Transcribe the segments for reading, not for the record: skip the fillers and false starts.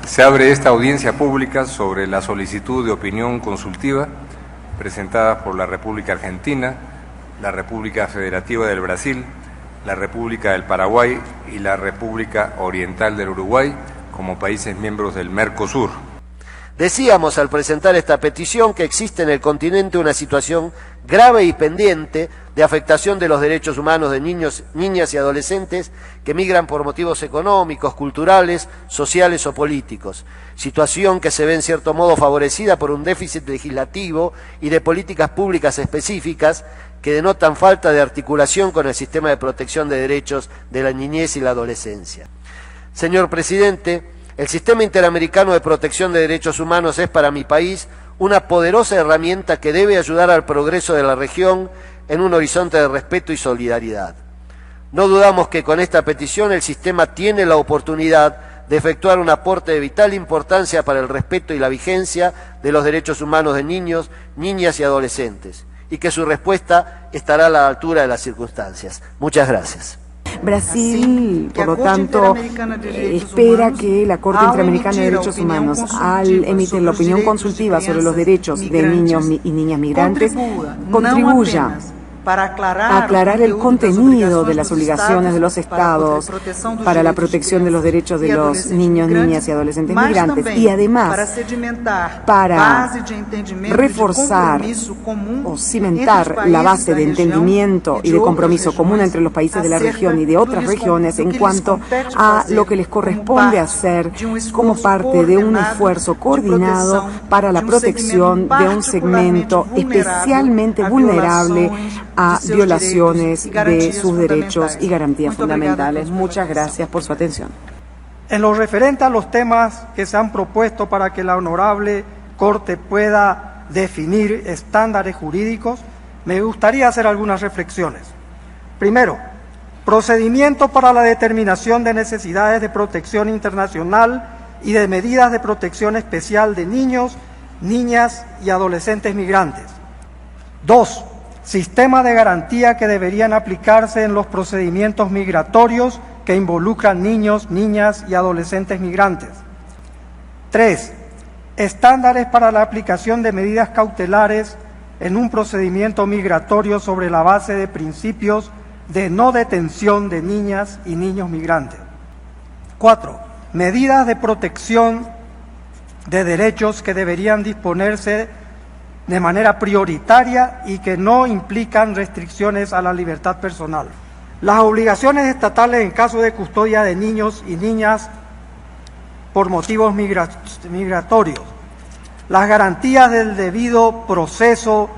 Se abre esta audiencia pública sobre la solicitud de opinión consultiva presentada por la República Argentina, la República Federativa del Brasil, la República del Paraguay y la República Oriental del Uruguay como países miembros del Mercosur. Decíamos al presentar esta petición que existe en el continente una situación grave y pendiente de afectación de los derechos humanos de niños, niñas y adolescentes que migran por motivos económicos, culturales, sociales o políticos. Situación que se ve en cierto modo favorecida por un déficit legislativo y de políticas públicas específicas que denotan falta de articulación con el sistema de protección de derechos de la niñez y la adolescencia. Señor Presidente, el Sistema Interamericano de Protección de Derechos Humanos es para mi país una poderosa herramienta que debe ayudar al progreso de la región en un horizonte de respeto y solidaridad. No dudamos que con esta petición el sistema tiene la oportunidad de efectuar un aporte de vital importancia para el respeto y la vigencia de los derechos humanos de niños, niñas y adolescentes, y que su respuesta estará a la altura de las circunstancias. Muchas gracias. Brasil, por lo tanto, espera que la Corte Interamericana de Derechos Humanos, al emitir la opinión consultiva sobre los derechos de niños y niñas migrantes, contribuya a aclarar el contenido de las obligaciones de los Estados para la protección de los derechos de los niños, niñas y adolescentes migrantes, y además para reforzar o cimentar la base de entendimiento y de compromiso común entre los países de la región y de otras regiones en cuanto a lo que les corresponde hacer como parte de un esfuerzo coordinado para la protección de un segmento especialmente vulnerable a violaciones de sus derechos y garantías fundamentales. Muchas gracias por su atención. En lo referente a los temas que se han propuesto para que la Honorable Corte pueda definir estándares jurídicos, me gustaría hacer algunas reflexiones. Primero, procedimiento para la determinación de necesidades de protección internacional y de medidas de protección especial de niños, niñas y adolescentes migrantes. Dos, sistema de garantía que deberían aplicarse en los procedimientos migratorios que involucran niños, niñas y adolescentes migrantes. 3. Estándares para la aplicación de medidas cautelares en un procedimiento migratorio sobre la base de principios de no detención de niñas y niños migrantes. 4. Medidas de protección de derechos que deberían disponerse de manera prioritaria y que no implican restricciones a la libertad personal. Las obligaciones estatales en caso de custodia de niños y niñas por motivos migratorios. Las garantías del debido proceso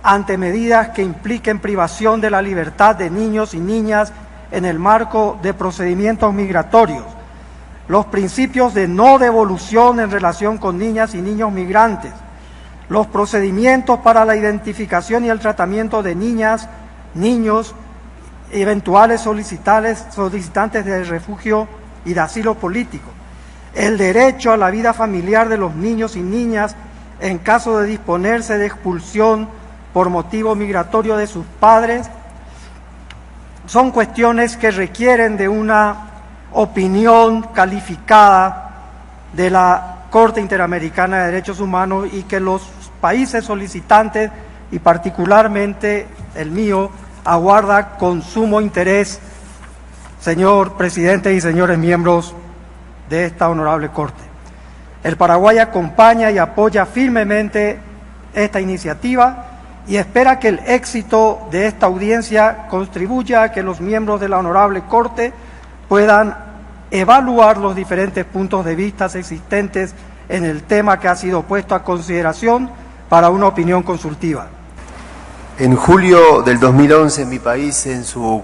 ante medidas que impliquen privación de la libertad de niños y niñas en el marco de procedimientos migratorios. Los principios de no devolución en relación con niñas y niños migrantes. Los procedimientos para la identificación y el tratamiento de niñas, niños, eventuales solicitantes de refugio y de asilo político, el derecho a la vida familiar de los niños y niñas en caso de disponerse de expulsión por motivo migratorio de sus padres, son cuestiones que requieren de una opinión calificada de la Corte Interamericana de Derechos Humanos y que los países solicitantes, y particularmente el mío, aguarda con sumo interés, señor Presidente y señores miembros de esta honorable Corte. El Paraguay acompaña y apoya firmemente esta iniciativa y espera que el éxito de esta audiencia contribuya a que los miembros de la honorable Corte puedan evaluar los diferentes puntos de vista existentes en el tema que ha sido puesto a consideración para una opinión consultiva. En julio del 2011, mi país, en su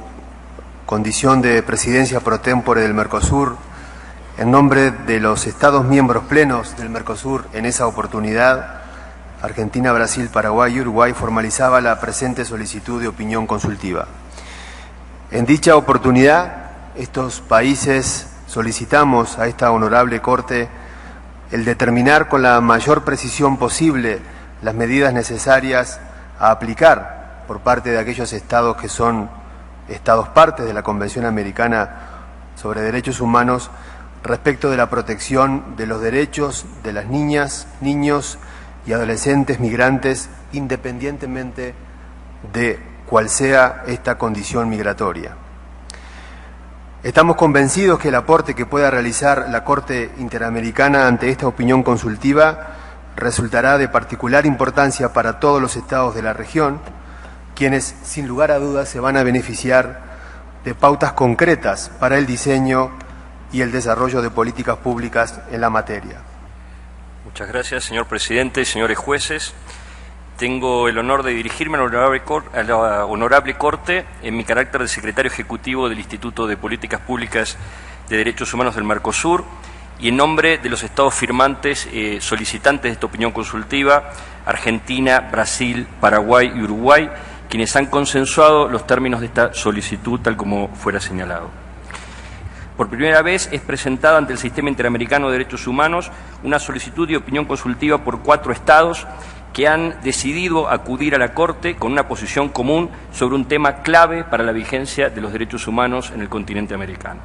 condición de presidencia pro tempore del Mercosur, en nombre de los Estados miembros plenos del Mercosur, en esa oportunidad, Argentina, Brasil, Paraguay y Uruguay formalizaba la presente solicitud de opinión consultiva. En dicha oportunidad, estos países solicitamos a esta honorable Corte el determinar con la mayor precisión posible las medidas necesarias a aplicar por parte de aquellos estados que son estados partes de la Convención Americana sobre Derechos Humanos respecto de la protección de los derechos de las niñas, niños y adolescentes migrantes, independientemente de cuál sea esta condición migratoria. Estamos convencidos que el aporte que pueda realizar la Corte Interamericana ante esta opinión consultiva resultará de particular importancia para todos los estados de la región, quienes, sin lugar a dudas, se van a beneficiar de pautas concretas para el diseño y el desarrollo de políticas públicas en la materia. Muchas gracias, señor presidente, señores jueces. Tengo el honor de dirigirme a la Honorable Corte en mi carácter de secretario ejecutivo del Instituto de Políticas Públicas de Derechos Humanos del Mercosur y en nombre de los estados firmantes solicitantes de esta opinión consultiva, Argentina, Brasil, Paraguay y Uruguay, quienes han consensuado los términos de esta solicitud tal como fuera señalado. Por primera vez es presentada ante el Sistema Interamericano de Derechos Humanos una solicitud de opinión consultiva por 4 estados que han decidido acudir a la Corte con una posición común sobre un tema clave para la vigencia de los derechos humanos en el continente americano.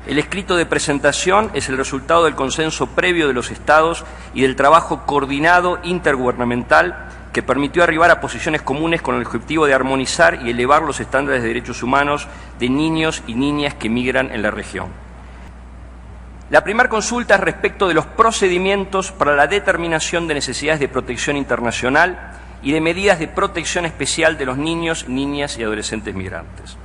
El escrito de presentación es el resultado del consenso previo de los estados y del trabajo coordinado intergubernamental que permitió arribar a posiciones comunes con el objetivo de armonizar y elevar los estándares de derechos humanos de niños y niñas que migran en la región. La primera consulta es respecto de los procedimientos para la determinación de necesidades de protección internacional y de medidas de protección especial de los niños, niñas y adolescentes migrantes.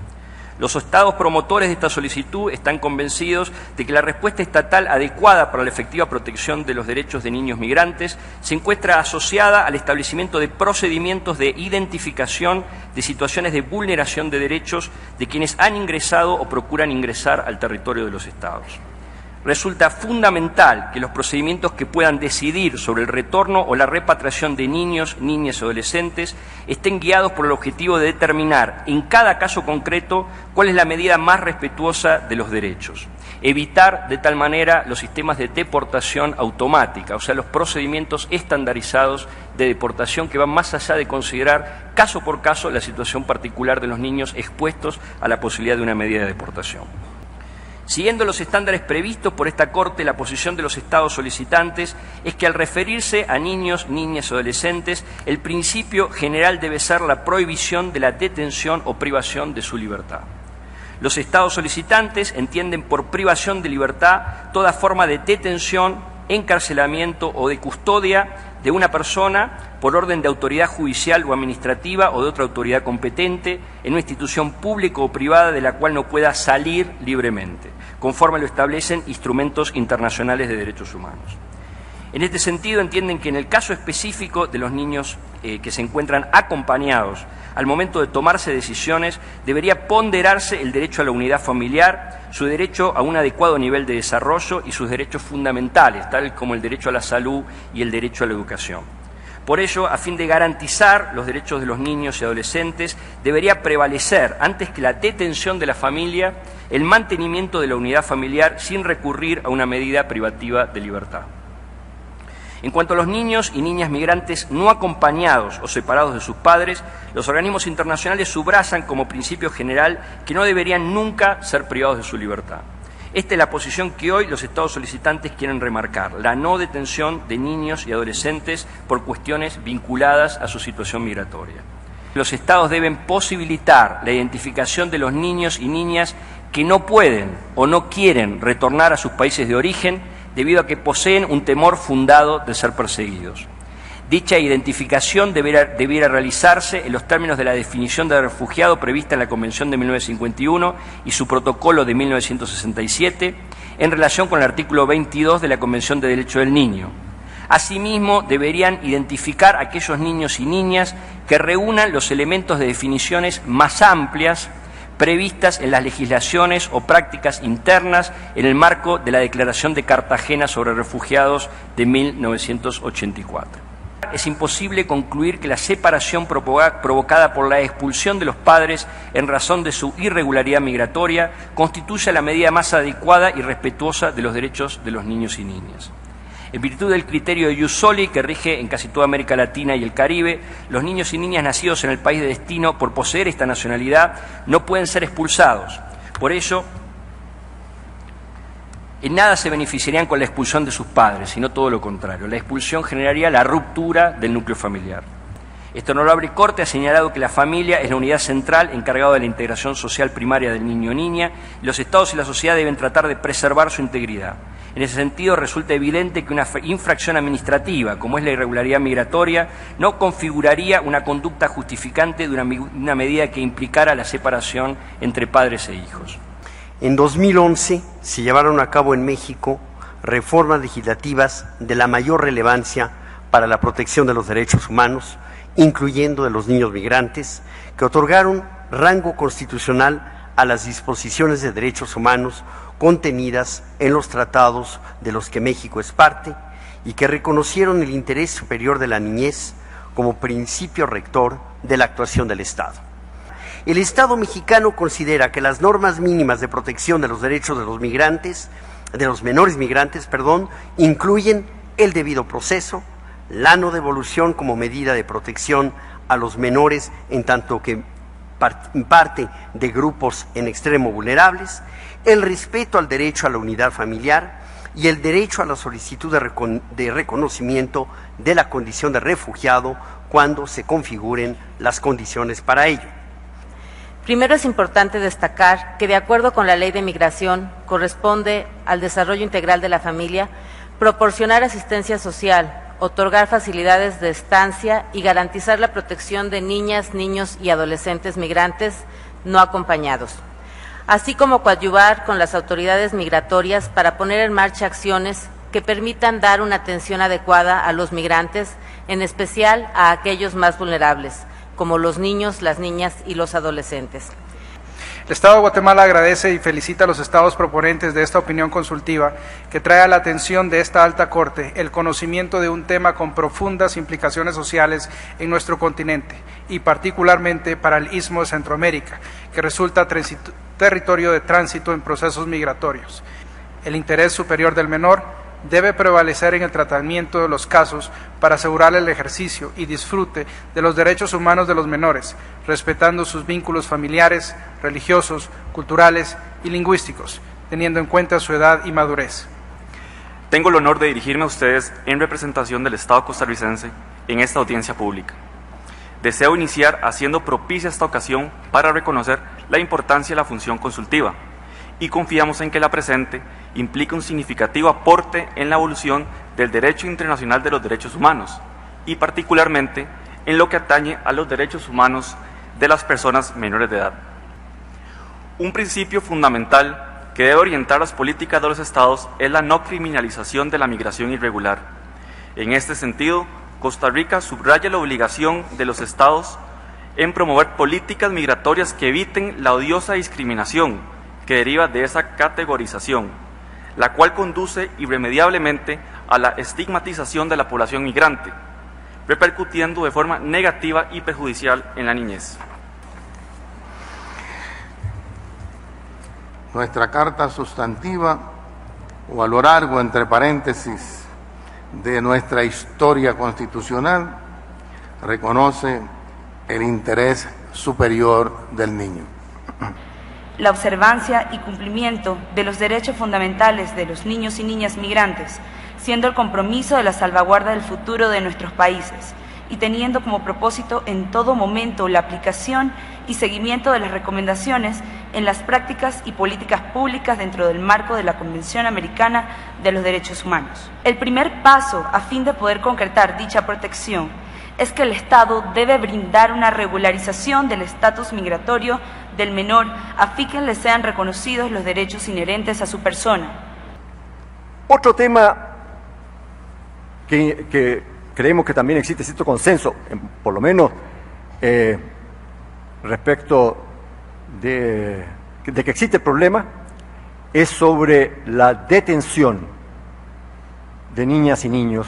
Los estados promotores de esta solicitud están convencidos de que la respuesta estatal adecuada para la efectiva protección de los derechos de niños migrantes se encuentra asociada al establecimiento de procedimientos de identificación de situaciones de vulneración de derechos de quienes han ingresado o procuran ingresar al territorio de los estados. Resulta fundamental que los procedimientos que puedan decidir sobre el retorno o la repatriación de niños, niñas y adolescentes estén guiados por el objetivo de determinar en cada caso concreto cuál es la medida más respetuosa de los derechos. Evitar de tal manera los sistemas de deportación automática, o sea, los procedimientos estandarizados de deportación que van más allá de considerar caso por caso la situación particular de los niños expuestos a la posibilidad de una medida de deportación. Siguiendo los estándares previstos por esta Corte, la posición de los estados solicitantes es que al referirse a niños, niñas y adolescentes, el principio general debe ser la prohibición de la detención o privación de su libertad. Los estados solicitantes entienden por privación de libertad toda forma de detención, encarcelamiento o de custodia de una persona por orden de autoridad judicial o administrativa o de otra autoridad competente en una institución pública o privada de la cual no pueda salir libremente, conforme lo establecen instrumentos internacionales de derechos humanos. En este sentido, entienden que en el caso específico de los niños que se encuentran acompañados al momento de tomarse decisiones, debería ponderarse el derecho a la unidad familiar, su derecho a un adecuado nivel de desarrollo y sus derechos fundamentales, tal como el derecho a la salud y el derecho a la educación. Por ello, a fin de garantizar los derechos de los niños y adolescentes, debería prevalecer, antes que la detención de la familia, el mantenimiento de la unidad familiar sin recurrir a una medida privativa de libertad. En cuanto a los niños y niñas migrantes no acompañados o separados de sus padres, los organismos internacionales subrayan como principio general que no deberían nunca ser privados de su libertad. Esta es la posición que hoy los estados solicitantes quieren remarcar, la no detención de niños y adolescentes por cuestiones vinculadas a su situación migratoria. Los estados deben posibilitar la identificación de los niños y niñas que no pueden o no quieren retornar a sus países de origen debido a que poseen un temor fundado de ser perseguidos. Dicha identificación debiera realizarse en los términos de la definición de refugiado prevista en la Convención de 1951 y su protocolo de 1967, en relación con el artículo 22 de la Convención de Derechos del Niño. Asimismo, deberían identificar a aquellos niños y niñas que reúnan los elementos de definiciones más amplias previstas en las legislaciones o prácticas internas en el marco de la Declaración de Cartagena sobre Refugiados de 1984. Es imposible concluir que la separación provocada por la expulsión de los padres en razón de su irregularidad migratoria constituya la medida más adecuada y respetuosa de los derechos de los niños y niñas. En virtud del criterio de Ius Soli, que rige en casi toda América Latina y el Caribe, los niños y niñas nacidos en el país de destino por poseer esta nacionalidad no pueden ser expulsados. Por ello, En nada se beneficiarían con la expulsión de sus padres, sino todo lo contrario. La expulsión generaría la ruptura del núcleo familiar. Esta honorable Corte ha señalado que la familia es la unidad central encargada de la integración social primaria del niño o niña, y los Estados y la sociedad deben tratar de preservar su integridad. En ese sentido, resulta evidente que una infracción administrativa, como es la irregularidad migratoria, no configuraría una conducta justificante de una medida que implicara la separación entre padres e hijos. En 2011 se llevaron a cabo en México reformas legislativas de la mayor relevancia para la protección de los derechos humanos, incluyendo de los niños migrantes, que otorgaron rango constitucional a las disposiciones de derechos humanos contenidas en los tratados de los que México es parte y que reconocieron el interés superior de la niñez como principio rector de la actuación del Estado. El Estado mexicano considera que las normas mínimas de protección de los derechos de los migrantes, de los menores migrantes, incluyen el debido proceso, la no devolución como medida de protección a los menores en tanto que parte de grupos en extremo vulnerables, el respeto al derecho a la unidad familiar y el derecho a la solicitud de reconocimiento de la condición de refugiado cuando se configuren las condiciones para ello. Primero es importante destacar que, de acuerdo con la Ley de Migración, corresponde al desarrollo integral de la familia proporcionar asistencia social, otorgar facilidades de estancia y garantizar la protección de niñas, niños y adolescentes migrantes no acompañados, así como coadyuvar con las autoridades migratorias para poner en marcha acciones que permitan dar una atención adecuada a los migrantes, en especial a aquellos más vulnerables, como los niños, las niñas y los adolescentes. El Estado de Guatemala agradece y felicita a los estados proponentes de esta opinión consultiva que trae a la atención de esta alta corte el conocimiento de un tema con profundas implicaciones sociales en nuestro continente y particularmente para el Istmo de Centroamérica, que resulta territorio de tránsito en procesos migratorios. El interés superior del menor debe prevalecer en el tratamiento de los casos para asegurar el ejercicio y disfrute de los derechos humanos de los menores, respetando sus vínculos familiares, religiosos, culturales y lingüísticos, teniendo en cuenta su edad y madurez. Tengo el honor de dirigirme a ustedes en representación del Estado costarricense en esta audiencia pública. Deseo iniciar haciendo propicia esta ocasión para reconocer la importancia de la función consultiva y confiamos en que la presente implica un significativo aporte en la evolución del derecho internacional de los derechos humanos y particularmente en lo que atañe a los derechos humanos de las personas menores de edad. Un principio fundamental que debe orientar las políticas de los Estados es la no criminalización de la migración irregular. En este sentido, Costa Rica subraya la obligación de los Estados en promover políticas migratorias que eviten la odiosa discriminación que deriva de esa categorización, la cual conduce irremediablemente a la estigmatización de la población migrante, repercutiendo de forma negativa y perjudicial en la niñez. Nuestra carta sustantiva, o a lo largo, entre paréntesis, de nuestra historia constitucional, reconoce el interés superior del niño. La observancia y cumplimiento de los derechos fundamentales de los niños y niñas migrantes, siendo el compromiso de la salvaguarda del futuro de nuestros países y teniendo como propósito en todo momento la aplicación y seguimiento de las recomendaciones en las prácticas y políticas públicas dentro del marco de la Convención Americana de los Derechos Humanos. El primer paso a fin de poder concretar dicha protección es que el Estado debe brindar una regularización del estatus migratorio del menor a fin que le sean reconocidos los derechos inherentes a su persona. Otro tema que creemos que también existe cierto consenso, por lo menos respecto de que existe el problema, es sobre la detención de niñas y niños.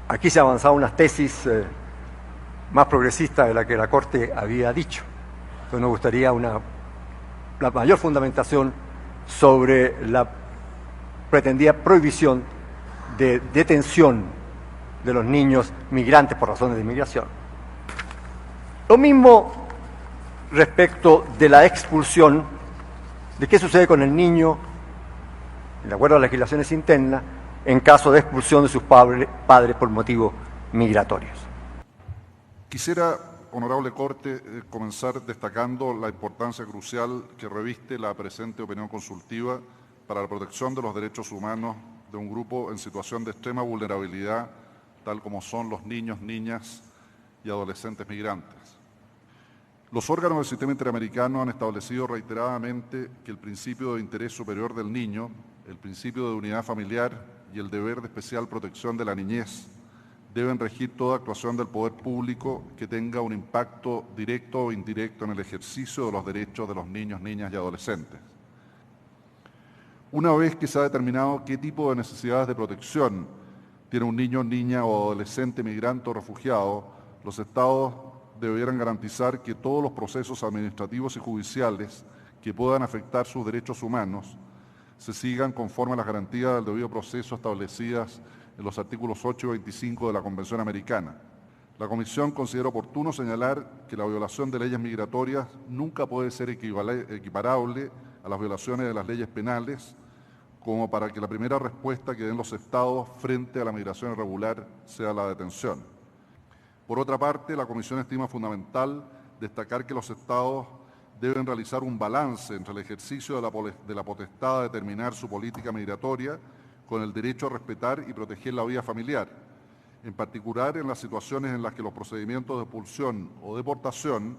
Aquí se han avanzado unas tesis más progresistas de la que la Corte había dicho. Entonces nos gustaría la mayor fundamentación sobre la pretendida prohibición de detención de los niños migrantes por razones de inmigración. Lo mismo respecto de la expulsión de qué sucede con el niño, de acuerdo a las legislaciones internas, en caso de expulsión de sus padres por motivos migratorios. Quisiera, honorable Corte, comenzar destacando la importancia crucial que reviste la presente opinión consultiva para la protección de los derechos humanos de un grupo en situación de extrema vulnerabilidad, tal como son los niños, niñas y adolescentes migrantes. Los órganos del sistema interamericano han establecido reiteradamente que el principio de interés superior del niño, el principio de unidad familiar y el deber de especial protección de la niñez deben regir toda actuación del poder público que tenga un impacto directo o indirecto en el ejercicio de los derechos de los niños, niñas y adolescentes. Una vez que se ha determinado qué tipo de necesidades de protección tiene un niño, niña o adolescente migrante o refugiado, los Estados debieran garantizar que todos los procesos administrativos y judiciales que puedan afectar sus derechos humanos se sigan conforme a las garantías del debido proceso establecidas en los artículos 8 y 25 de la Convención Americana. La Comisión considera oportuno señalar que la violación de leyes migratorias nunca puede ser equiparable a las violaciones de las leyes penales, como para que la primera respuesta que den los Estados frente a la migración irregular sea la detención. Por otra parte, la Comisión estima fundamental destacar que los Estados deben realizar un balance entre el ejercicio de la potestad de determinar su política migratoria con el derecho a respetar y proteger la vida familiar, en particular en las situaciones en las que los procedimientos de expulsión o deportación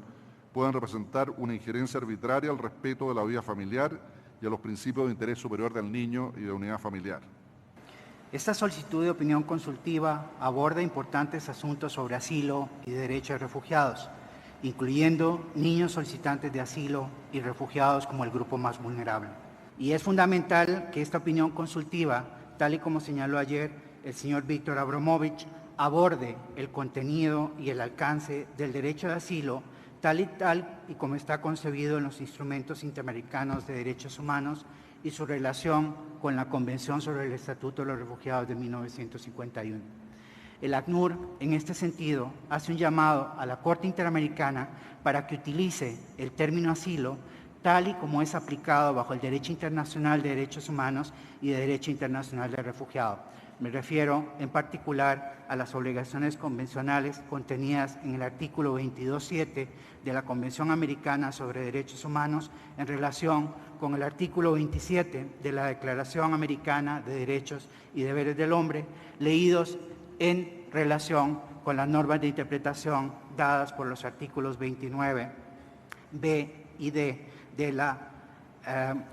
puedan representar una injerencia arbitraria al respeto de la vida familiar y a los principios de interés superior del niño y de unidad familiar. Esta solicitud de opinión consultiva aborda importantes asuntos sobre asilo y derechos de refugiados, incluyendo niños solicitantes de asilo y refugiados como el grupo más vulnerable. Y es fundamental que esta opinión consultiva, tal y como señaló ayer el señor Víctor Abramovich, aborde el contenido y el alcance del derecho de asilo, tal y como está concebido en los instrumentos interamericanos de derechos humanos y su relación con la Convención sobre el Estatuto de los Refugiados de 1951. El ACNUR, en este sentido, hace un llamado a la Corte Interamericana para que utilice el término asilo tal y como es aplicado bajo el Derecho Internacional de Derechos Humanos y el Derecho Internacional de Refugiados. Me refiero en particular a las obligaciones convencionales contenidas en el artículo 22.7 de la Convención Americana sobre Derechos Humanos en relación con el artículo 27 de la Declaración Americana de Derechos y Deberes del Hombre, leídos en relación con las normas de interpretación dadas por los artículos 29, B y D de la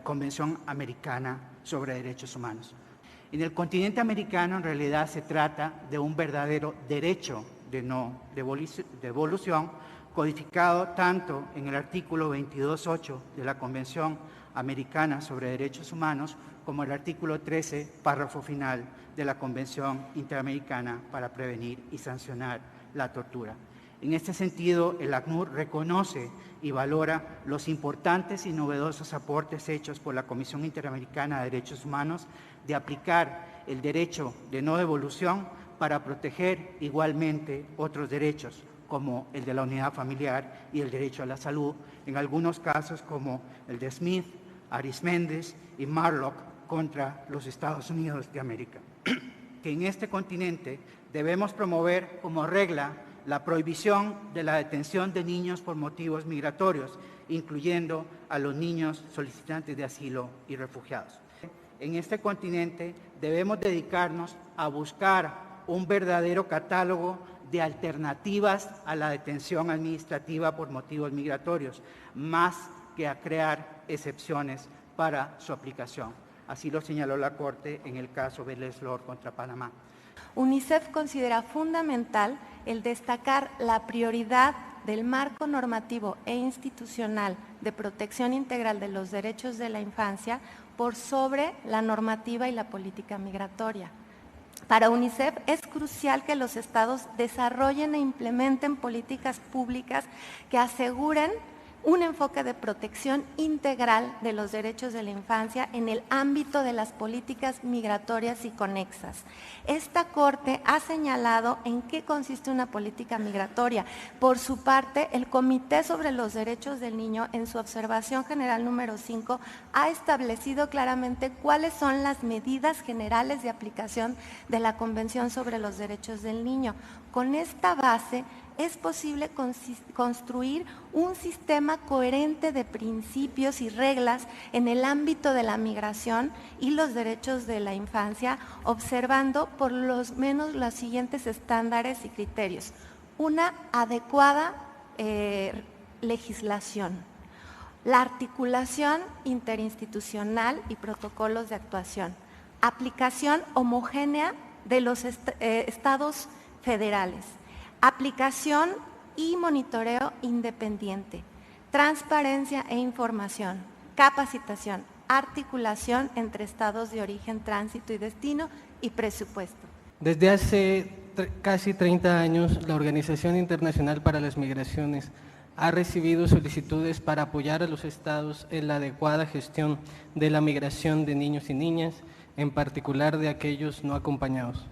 Convención Americana sobre Derechos Humanos. En el continente americano, en realidad, se trata de un verdadero derecho de no devolución, codificado tanto en el artículo 22.8 de la Convención Americana sobre Derechos Humanos como el artículo 13, párrafo final de la Convención Interamericana para prevenir y sancionar la tortura. En este sentido, el ACNUR reconoce y valora los importantes y novedosos aportes hechos por la Comisión Interamericana de Derechos Humanos de aplicar el derecho de no devolución para proteger igualmente otros derechos, como el de la unidad familiar y el derecho a la salud, en algunos casos como el de Smith, Arisméndez y Marlock contra los Estados Unidos de América. Que en este continente debemos promover como regla la prohibición de la detención de niños por motivos migratorios, incluyendo a los niños solicitantes de asilo y refugiados. En este continente debemos dedicarnos a buscar un verdadero catálogo de alternativas a la detención administrativa por motivos migratorios, más que a crear excepciones para su aplicación. Así lo señaló la Corte en el caso Vélez-Lor contra Panamá. UNICEF considera fundamental el destacar la prioridad del marco normativo e institucional de protección integral de los derechos de la infancia por sobre la normativa y la política migratoria. Para UNICEF es crucial que los estados desarrollen e implementen políticas públicas que aseguren un enfoque de protección integral de los derechos de la infancia en el ámbito de las políticas migratorias y conexas. Esta Corte ha señalado en qué consiste una política migratoria. Por su parte, el Comité sobre los Derechos del Niño, en su observación general número 5, ha establecido claramente cuáles son las medidas generales de aplicación de la Convención sobre los Derechos del Niño. Con esta base, es posible construir un sistema coherente de principios y reglas en el ámbito de la migración y los derechos de la infancia, observando por lo menos los siguientes estándares y criterios. Una adecuada legislación, la articulación interinstitucional y protocolos de actuación, aplicación homogénea de los estados federales, aplicación y monitoreo independiente, transparencia e información, capacitación, articulación entre estados de origen, tránsito y destino y presupuesto. Desde hace casi 30 años, la Organización Internacional para las Migraciones ha recibido solicitudes para apoyar a los estados en la adecuada gestión de la migración de niños y niñas, en particular de aquellos no acompañados.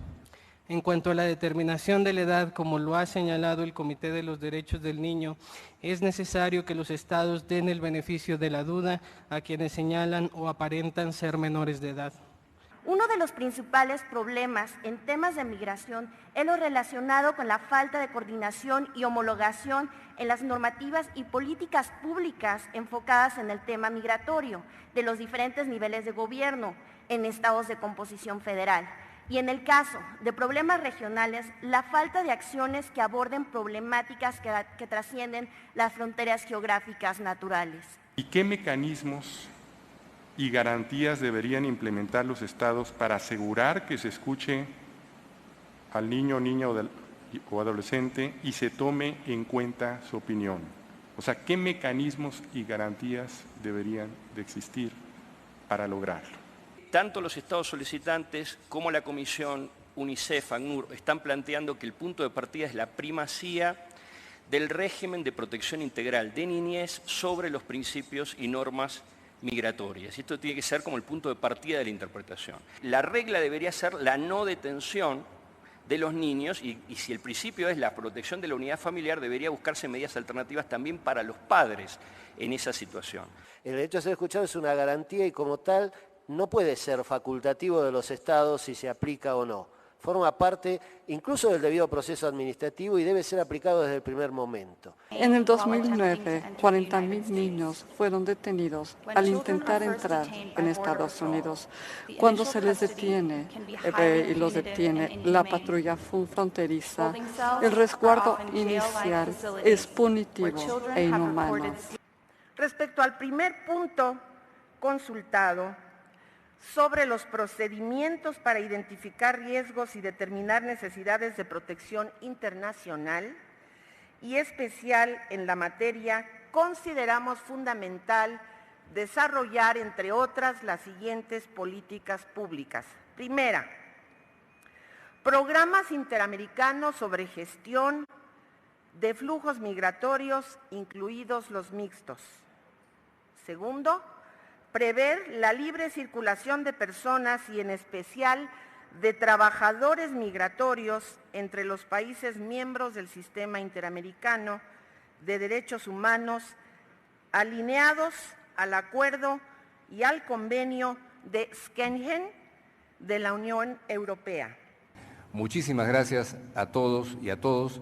En cuanto a la determinación de la edad, como lo ha señalado el Comité de los Derechos del Niño, es necesario que los estados den el beneficio de la duda a quienes señalan o aparentan ser menores de edad. Uno de los principales problemas en temas de migración es lo relacionado con la falta de coordinación y homologación en las normativas y políticas públicas enfocadas en el tema migratorio de los diferentes niveles de gobierno en estados de composición federal. Y en el caso de problemas regionales, la falta de acciones que aborden problemáticas que trascienden las fronteras geográficas naturales. ¿Y qué mecanismos y garantías deberían implementar los estados para asegurar que se escuche al niño, niña o adolescente y se tome en cuenta su opinión? O sea, ¿qué mecanismos y garantías deberían de existir para lograrlo? Tanto los estados solicitantes como la Comisión, UNICEF, ACNUR, están planteando que el punto de partida es la primacía del régimen de protección integral de niñez sobre los principios y normas migratorias. Y esto tiene que ser como el punto de partida de la interpretación. La regla debería ser la no detención de los niños y si el principio es la protección de la unidad familiar, debería buscarse medidas alternativas también para los padres en esa situación. El derecho a ser escuchado es una garantía y como tal no puede ser facultativo de los estados si se aplica o no. Forma parte incluso del debido proceso administrativo y debe ser aplicado desde el primer momento. En el 2009, 40.000 niños fueron detenidos al intentar entrar en Estados Unidos. Cuando se les detiene y los detiene la patrulla fronteriza, el resguardo inicial es punitivo e inhumano. Respecto al primer punto consultado, sobre los procedimientos para identificar riesgos y determinar necesidades de protección internacional y especial en la materia, consideramos fundamental desarrollar, entre otras, las siguientes políticas públicas. Primera, programas interamericanos sobre gestión de flujos migratorios, incluidos los mixtos. Segundo, prever la libre circulación de personas y en especial de trabajadores migratorios entre los países miembros del Sistema Interamericano de Derechos Humanos, alineados al Acuerdo y al Convenio de Schengen de la Unión Europea. Muchísimas gracias a todos y a todos.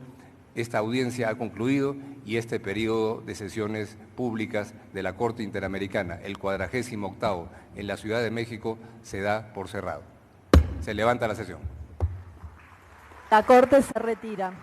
Esta audiencia ha concluido y este periodo de sesiones públicas de la Corte Interamericana, el 48º en la Ciudad de México, se da por cerrado. Se levanta la sesión. La Corte se retira.